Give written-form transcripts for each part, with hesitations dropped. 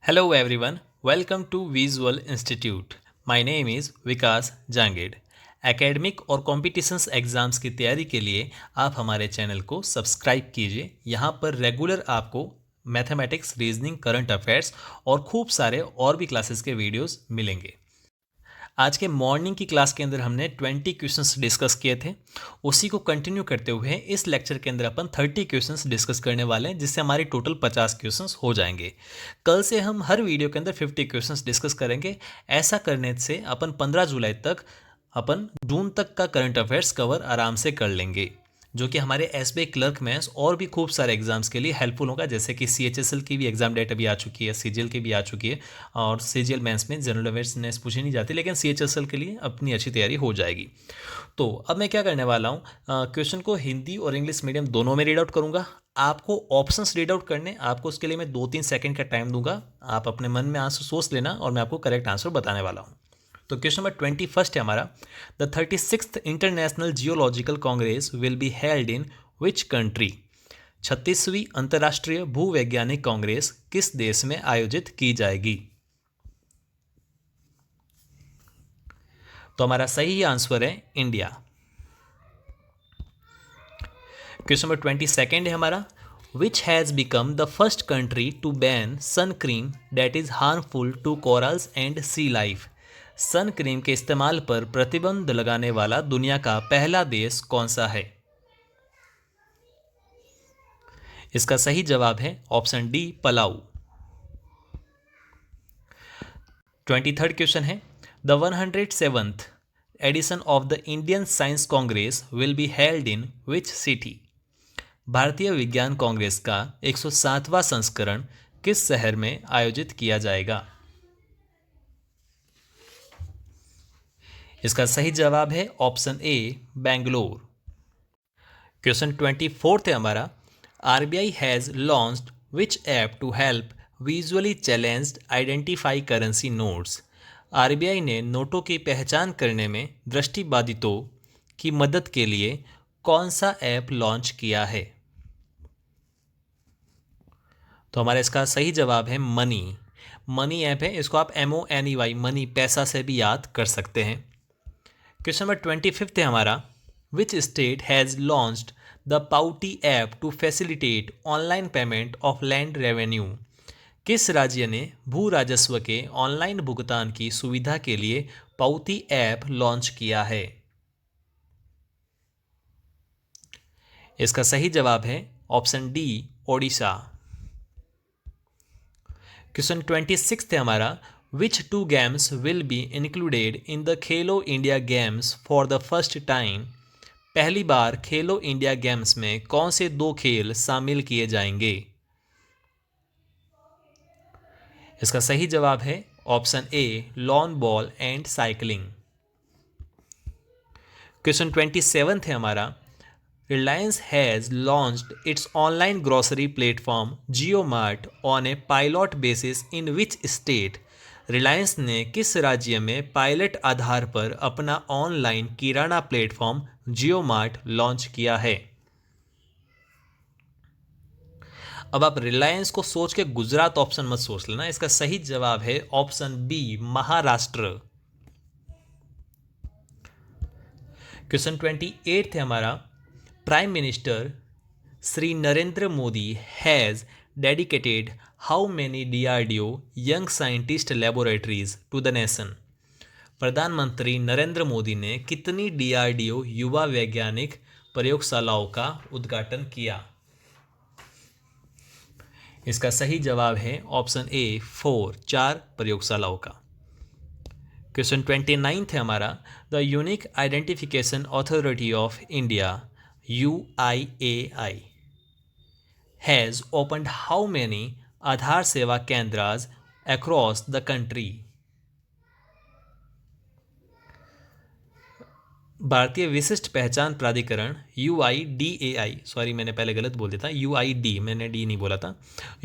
Hello everyone, welcome to Visual Institute. My name is Vikas Jangid. Academic और competitions exams की तैयारी के लिए आप हमारे चैनल को सब्सक्राइब कीजिए। यहाँ पर रेगुलर आपको मैथमेटिक्स, रीजनिंग, करंट अफेयर्स और खूब सारे और भी क्लासेस के वीडियोस मिलेंगे। आज के मॉर्निंग की क्लास के अंदर हमने 20 क्वेश्चंस डिस्कस किए थे। उसी को कंटिन्यू करते हुए इस लेक्चर के अंदर अपन 30 क्वेश्चंस डिस्कस करने वाले हैं, जिससे हमारी टोटल 50 क्वेश्चंस हो जाएंगे। कल से हम हर वीडियो के अंदर 50 क्वेश्चंस डिस्कस करेंगे। ऐसा करने से अपन 15 जुलाई तक अपन जून तक का करंट अफेयर्स कवर आराम से कर लेंगे, जो कि हमारे एसबीआई क्लर्क मेंस और भी खूब सारे एग्जाम्स के लिए हेल्पफुल होगा। जैसे कि सीएचएसएल की भी एग्जाम डेट अभी आ चुकी है, सीजीएल की भी आ चुकी है, और सीजीएल मेंस में जनरल अवेयरनेस पूछी नहीं जाती, लेकिन सीएचएसएल के लिए अपनी अच्छी तैयारी हो जाएगी। तो अब मैं क्या करने वाला हूँ, क्वेश्चन को हिंदी और इंग्लिश मीडियम दोनों में रीड आउट करूँगा। आपको ऑप्शंस रीड आउट करने, आपको उसके लिए मैं 2-3 सेकंड का टाइम दूंगा। आप अपने मन में आंसर सोच लेना और मैं आपको करेक्ट आंसर बताने वाला हूँ। तो क्वेश्चन नंबर 21 है हमारा। The 36th international geological congress will be held in which country. 36वीं अंतर्राष्ट्रीय भूवैज्ञानिक कांग्रेस किस देश में आयोजित की जाएगी? तो हमारा सही आंसर है इंडिया। क्वेश्चन नंबर 22 है हमारा। Which has become the first country to ban sun cream that is harmful to corals and sea life. Sun cream के इस्तेमाल पर प्रतिबंध लगाने वाला दुनिया का पहला देश कौन सा है? इसका सही जवाब है option D, Palau. 23rd question है। The 107th edition of the Indian science congress will be held in which city. भारतीय विज्ञान कांग्रेस का 107वां संस्करण किस शहर में आयोजित किया जाएगा? इसका सही जवाब है ऑप्शन ए, बेंगलोर। क्वेश्चन 24 है हमारा। RBI has launched which app to help visually challenged identify currency notes. RBI ने नोटों की पहचान करने में दृष्टिबाधितों की मदद के लिए कौन सा ऐप लॉन्च किया है? तो हमारा इसका सही जवाब है मनी। मनी ऐप है, इसको आप MONEY मनी पैसा से भी याद कर सकते हैं। क्वेश्चन नंबर 25 है हमारा। Which state has launched the पाउटी app to facilitate online payment of land revenue. किस राज्य ने भू राजस्व के ऑनलाइन भुगतान की सुविधा के लिए पाउती ऐप लॉन्च किया है? इसका सही जवाब है ऑप्शन डी, ओडिशा। क्वेश्चन 26 है हमारा। Which two games will be included in the Khelo India games for the first time. पहली बार खेलो इंडिया गेम्स में कौन से 2 खेल शामिल किए जाएंगे? इसका सही जवाब है option A, lawn ball and cycling. Question 27 है हमारा। Reliance has launched its online grocery platform JioMart on a pilot basis in which state? Reliance ने किस राज्य में पायलट आधार पर अपना ऑनलाइन किराना प्लेटफॉर्म जियो मार्ट लॉन्च किया है? अब आप रिलायंस को सोच के गुजरात ऑप्शन मत सोच लेना। इसका सही जवाब है ऑप्शन बी, महाराष्ट्र। क्वेश्चन 28 है हमारा। Prime minister Shri Narendra Modi has dedicated how many DRDO young scientist laboratories to the nation. प्रधानमंत्री नरेंद्र मोदी ने कितनी DRDO युवा वैज्ञानिक प्रयोगशालाओं का उद्घाटन किया? इसका सही जवाब है ऑप्शन ए, 4 प्रयोगशालाओं का। क्वेश्चन 29 है हमारा। The unique identification authority of India UIAI has opened how many आधार सेवा केंद्रास across the country? भारतीय विशिष्ट पहचान प्राधिकरण UIDAI, सॉरी मैंने पहले गलत बोल दिया था, UID, मैंने डी नहीं बोला था।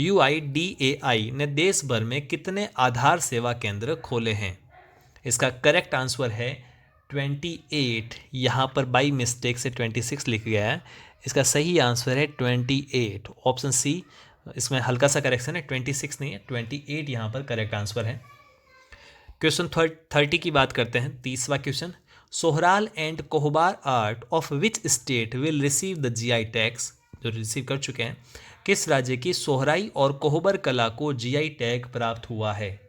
UIDAI ने देश भर में कितने आधार सेवा केंद्र खोले हैं? इसका करेक्ट आंसर है 28। यहाँ पर बाई मिस्टेक से 26 लिख गया है। इसका सही आंसर है 28, ऑप्शन सी, इसमें हल्का सा करेक्शन है, 26 नहीं है, 28 यहाँ पर करेक्ट आंसर है। क्वेश्चन 30 की बात करते हैं। 30वां question, Sohrai and Khovar art of which state will receive the GI tags, जो रिसीव कर चुके हैं, किस राज्य की सोहराई और कोहबर कला को जीआई टैग प्राप्त हुआ है?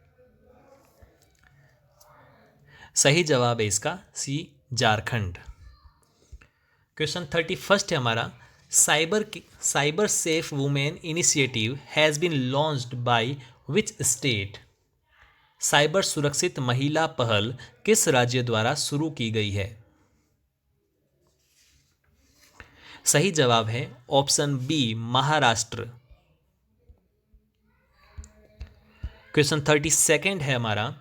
सही जवाब है इसका सी, झारखंड। क्वेश्चन 31 है हमारा, cyber safe women initiative has been launched by which state? Cyber सुरक्षित महिला पहल किस राज्य द्वारा शुरू की गई है? सही जवाब है ऑप्शन बी, महाराष्ट्र। क्वेश्चन 32 है हमारा,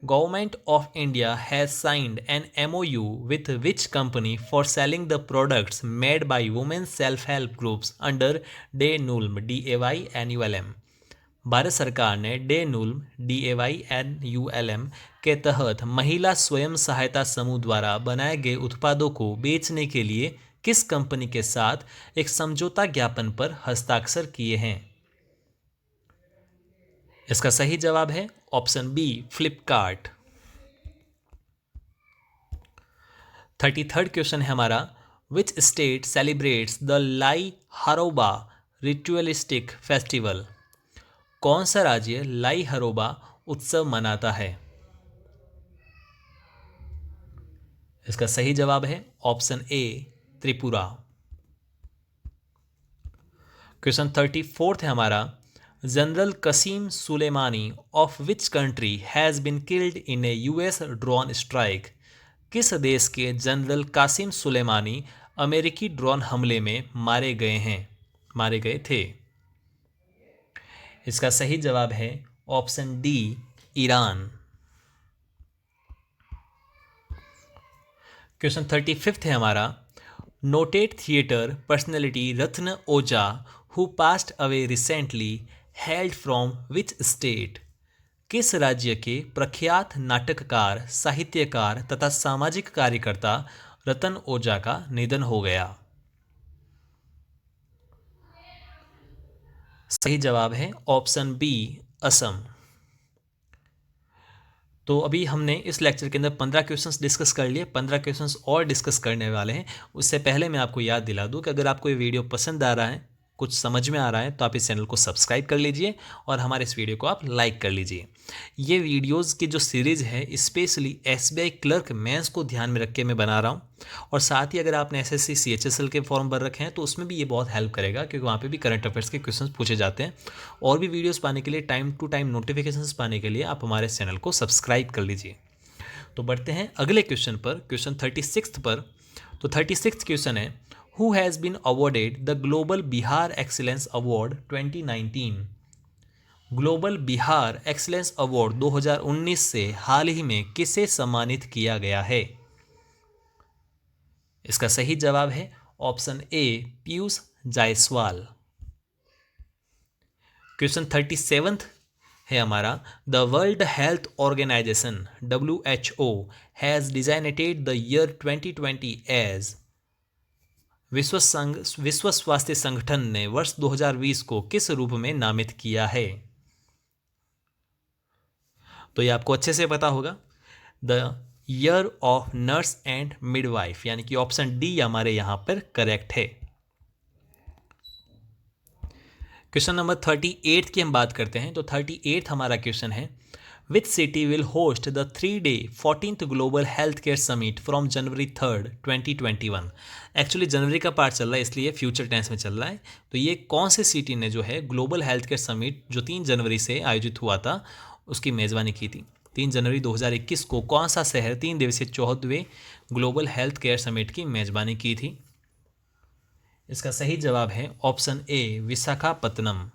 government of India has signed an MoU with which company for selling the products made by women self help groups under DAY NULM DAYNULM? भारत सरकार ने डे नूल्म DAYNULM के तहत महिला स्वयं सहायता समूह द्वारा बनाए गए उत्पादों को बेचने के लिए किस कंपनी के साथ एक समझौता ज्ञापन पर हस्ताक्षर किए हैं? इसका सही जवाब है option B, Flipkart. 33rd question है हमारा, विच स्टेट सेलिब्रेट्स द लाई हरोबा रिचुअलिस्टिक फेस्टिवल? कौन सा राज्य लाई हरोबा उत्सव मनाता है? इसका सही जवाब है ऑप्शन ए, त्रिपुरा। क्वेश्चन 34 है हमारा, general Qasem Soleimani of which country has been killed in a US drone strike? किस देश के जनरल कासिम सुलेमानी अमेरिकी ड्रोन हमले में मारे गए थे? इसका सही जवाब है ऑप्शन डी, ईरान। क्वेश्चन 35 है हमारा, noted theatre personality Ratna Ojha who passed away recently held from which state? किस राज्य के प्रख्यात नाटककार, साहित्यकार तथा सामाजिक कार्यकर्ता रतन ओझा का निधन हो गया? सही जवाब है ऑप्शन बी, असम। तो अभी हमने इस लेक्चर के अंदर 15 क्वेश्चंस डिस्कस कर लिए, 15 क्वेश्चंस और डिस्कस करने वाले हैं। उससे पहले मैं आपको याद दिला दूं कि अगर आपको ये वीडियो पसंद आ रहा है, कुछ समझ में आ रहा है, तो आप इस चैनल को सब्सक्राइब कर लीजिए और हमारे इस वीडियो को आप लाइक कर लीजिए। ये वीडियोज़ की जो सीरीज़ है स्पेशली SBI क्लर्क मेंस को ध्यान में रख के मैं बना रहा हूँ, और साथ ही अगर आपने SSC CHSL के फॉर्म भर रखे हैं तो उसमें भी ये बहुत हेल्प करेगा, क्योंकि वहाँ पे भी करंट अफेयर्स के क्वेश्चंस पूछे जाते हैं। और भी वीडियोस पाने के लिए, टाइम टू टाइम नोटिफिकेशंस पाने के लिए आप हमारे चैनल को सब्सक्राइब कर लीजिए। तो बढ़ते हैं अगले क्वेश्चन पर, क्वेश्चन 36 पर। तो 36 क्वेश्चन है, who has been awarded the global Bihar excellence award 2019? Global Bihar excellence award 2019 से हाल ही में किसे सम्मानित किया गया है? इसका सही जवाब है option A, Piyush Jaiswal. Question 37 है हमारा, the world health organization WHO has designated the year 2020 as? विश्व स्वास्थ्य संगठन ने वर्ष 2020 को किस रूप में नामित किया है? तो ये आपको अच्छे से पता होगा, the year of nurse and midwife, यानी कि ऑप्शन डी हमारे यहां पर करेक्ट है। क्वेश्चन नंबर 38 की हम बात करते हैं। तो 38 हमारा क्वेश्चन है, which city will host the 3-day 14th global health care summit from January 3rd 2021? Actually जनवरी का पार्ट चल रहा है, इसलिए फ्यूचर टेंस में चल रहा है। तो ये कौन से सिटी ने जो है ग्लोबल हेल्थ केयर समिट जो 3 जनवरी से आयोजित हुआ था उसकी मेज़बानी की थी? 3 जनवरी 2021 को कौन सा शहर 3 दिवसीय 14वें ग्लोबल हेल्थ केयर समिट की मेज़बानी की थी? इसका सही जवाब है option A, Visakhapatnam.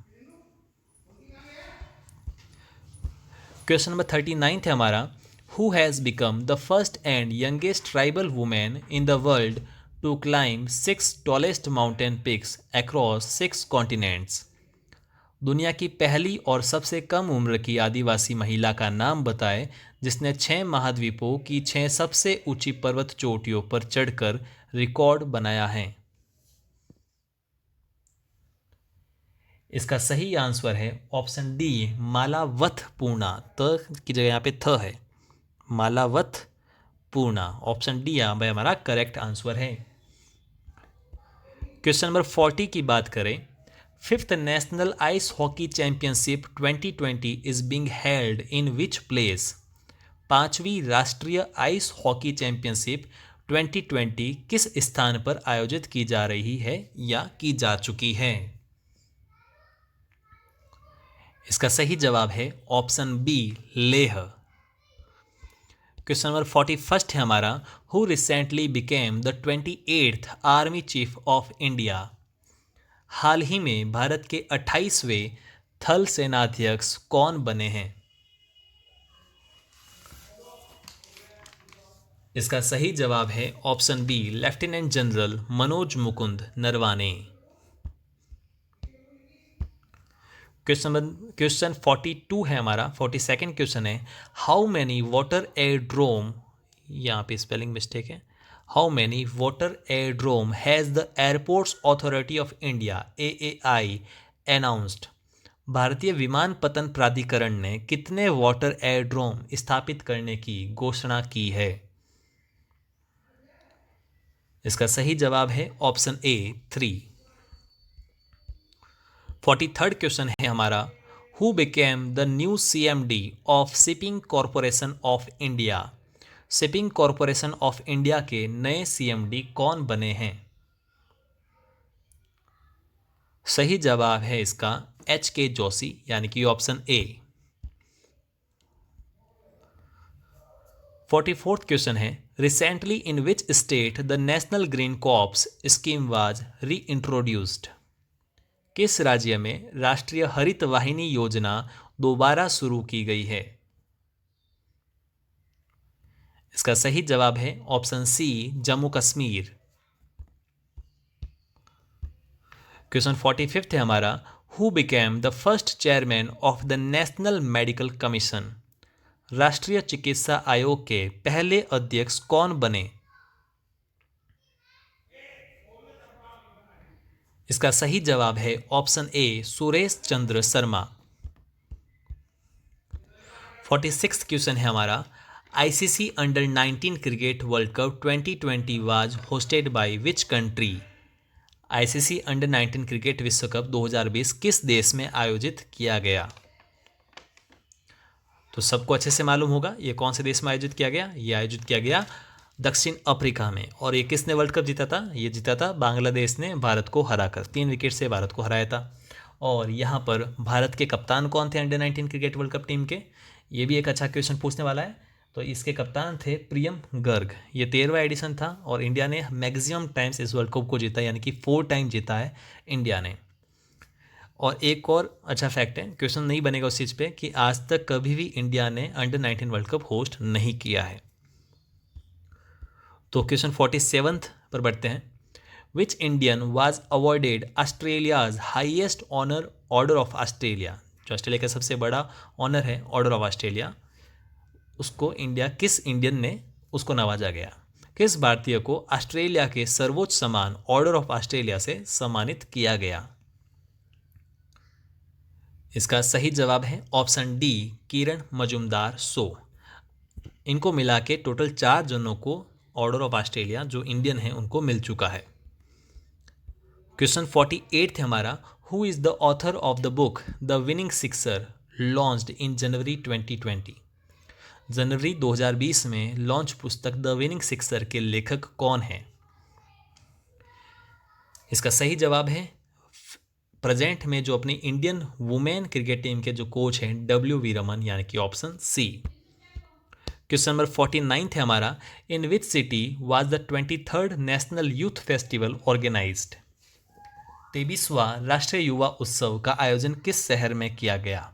Question number 39 है हमारा, who has become the first and youngest tribal women in the world to climb 6 tallest mountain peaks across 6 continents? दुनिया की पहली और सबसे कम उम्र की आदिवासी महिला का नाम बताएं जिसने 6 महाद्वीपों की 6 सबसे ऊंची पर्वत चोटियों पर चढ़कर रिकॉर्ड बनाया है। इसका सही आंसर है ऑप्शन डी, मालावथ पूर्णा। त की जगह यहाँ पे थ है, मालावथ पूर्णा। ऑप्शन डी यहाँ पे हमारा करेक्ट आंसर है। क्वेश्चन नंबर 40 की बात करें, fifth national ice hockey championship 2020 is being held in which place. पांचवी राष्ट्रीय आइस हॉकी चैंपियनशिप 2020 किस स्थान पर आयोजित की जा रही है या की जा चुकी है। इसका सही जवाब है option B, Leh. Question number 41 है हमारा, who recently became the 28th army chief of India. हाल ही में भारत के 28वें थल सेनाध्यक्ष कौन बने हैं। इसका सही जवाब है option B, lieutenant general Manoj Mukund Naravane. Question 42 है हमारा, 42nd क्वेश्चन है, हाउ मैनी वाटर एयरड्रोम, यहाँ पे स्पेलिंग मिस्टेक है, how many water aerodrome has the airports authority of India AAI announced. भारतीय विमानपत्तन प्राधिकरण ने कितने वाटर एयरड्रोम स्थापित करने की घोषणा की है। इसका सही जवाब है ऑप्शन ए, 3। 43rd क्वेश्चन है हमारा, who became the new CMD of shipping corporation of India. Shipping corporation of India के नए CMD कौन बने हैं। सही जवाब है इसका HK जोशी, यानी कि ऑप्शन ए। 44th क्वेश्चन है, recently in which state the national green corps scheme was री इंट्रोड्यूस्ड। किस राज्य में राष्ट्रीय हरित वाहिनी योजना दोबारा शुरू की गई है। इसका सही जवाब है option C, Jammu Kashmir. Question 45 है हमारा, who became the first chairman of the national medical commission. राष्ट्रीय चिकित्सा आयोग के पहले अध्यक्ष कौन बने। इसका सही जवाब है ऑप्शन ए, सुरेश चंद्र शर्मा। 46th क्वेश्चन है हमारा, ICC under 19 cricket world cup 2020 was hosted by which country. ICC under 19 cricket विश्व कप 2020 किस देश में आयोजित किया गया। तो सबको अच्छे से मालूम होगा ये कौन से देश में आयोजित किया गया। ये आयोजित किया गया दक्षिण अफ्रीका में। और ये किसने वर्ल्ड कप जीता था। ये जीता था बांग्लादेश ने भारत को हराकर, 3 विकेट से भारत को हराया था। और यहाँ पर भारत के कप्तान कौन थे under 19 cricket world cup team के, ये भी एक अच्छा क्वेश्चन पूछने वाला है। तो इसके कप्तान थे प्रियम गर्ग। ये 13वां एडिशन था और इंडिया ने मैक्सिमम टाइम्स इस वर्ल्ड कप को जीता, यानी कि 4 टाइम जीता है इंडिया ने। और एक और अच्छा फैक्ट है, क्वेश्चन नहीं बनेगा उस चीज़ पे, कि आज तक कभी भी इंडिया ने अंडर 19 वर्ल्ड कप होस्ट नहीं किया है। तो क्वेश्चन 47 पर बढ़ते हैं। Which Indian was awarded Australia's highest honour order of Australia. जो ऑस्ट्रेलिया का सबसे बड़ा ऑनर है ऑर्डर ऑफ ऑस्ट्रेलिया, उसको किस इंडियन ने उसको नवाजा गया। किस भारतीय को ऑस्ट्रेलिया के सर्वोच्च सम्मान ऑर्डर ऑफ ऑस्ट्रेलिया से सम्मानित किया गया। इसका सही जवाब है ऑप्शन डी, किरण मजुमदार शो। इनको मिला के टोटल 4 जनों को ऑर्डर ऑफ ऑस्ट्रेलिया जो इंडियन है उनको मिल चुका है। क्वेश्चन 48 है हमारा, who is the author of the book the winning sixer launched in January 2020। जनवरी 2020 में लॉन्च पुस्तक द विनिंग सिक्सर के लेखक कौन है। इसका सही जवाब है प्रेजेंट में जो अपनी इंडियन वुमेन क्रिकेट टीम के जो कोच हैं WV रमन, यानी कि ऑप्शन सी। क्वेश्चन नंबर 49 है हमारा, in which city was the 23rd national youth festival organised. 23वां राष्ट्रीय युवा उत्सव का आयोजन किस शहर में किया गया।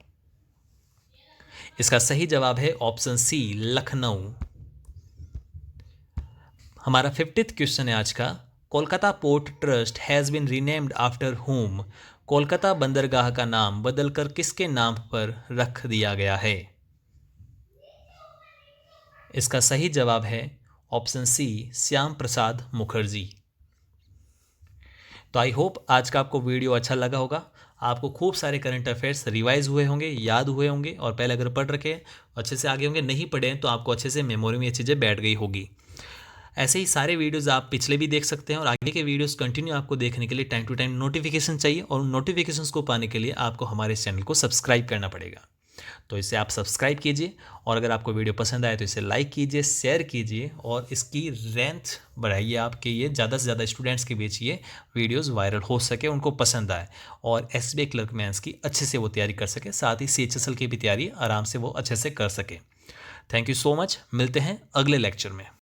इसका सही जवाब है ऑप्शन सी, लखनऊ। हमारा 50th क्वेश्चन है आज का, Kolkata port trust has been renamed after whom. Kolkata बंदरगाह का नाम बदलकर किसके नाम पर रख दिया गया है। इसका सही जवाब है ऑप्शन सी, श्याम प्रसाद मुखर्जी। तो आई होप आज का आपको वीडियो अच्छा लगा होगा। आपको खूब सारे करंट अफेयर्स रिवाइज हुए होंगे, याद हुए होंगे, और पहले अगर पढ़ रखे अच्छे से आगे होंगे, नहीं पढ़े हैं तो आपको अच्छे से मेमोरी में ये चीज़ें बैठ गई होगी। ऐसे ही सारे वीडियोस आप पिछले भी देख सकते हैं, और आगे के वीडियोस कंटिन्यू आपको देखने के लिए टाइम टू टाइम नोटिफिकेशन चाहिए, और उन नोटिफिकेशंस को पाने के लिए आपको हमारे इस चैनल को सब्सक्राइब करना पड़ेगा। तो इसे आप सब्सक्राइब कीजिए, और अगर आपको वीडियो पसंद आए तो इसे लाइक कीजिए, शेयर कीजिए, और इसकी रेंथ बढ़ाइए आपके, ये ज़्यादा से ज़्यादा स्टूडेंट्स के बीच ये वीडियोस वायरल हो सके, उनको पसंद आए, और एसबीआई क्लर्क मेंस की अच्छे से वो तैयारी कर सके, साथ ही सीएचएसएल की भी तैयारी आराम से वो अच्छे से कर सके। थैंक यू सो मच, मिलते हैं अगले लेक्चर में।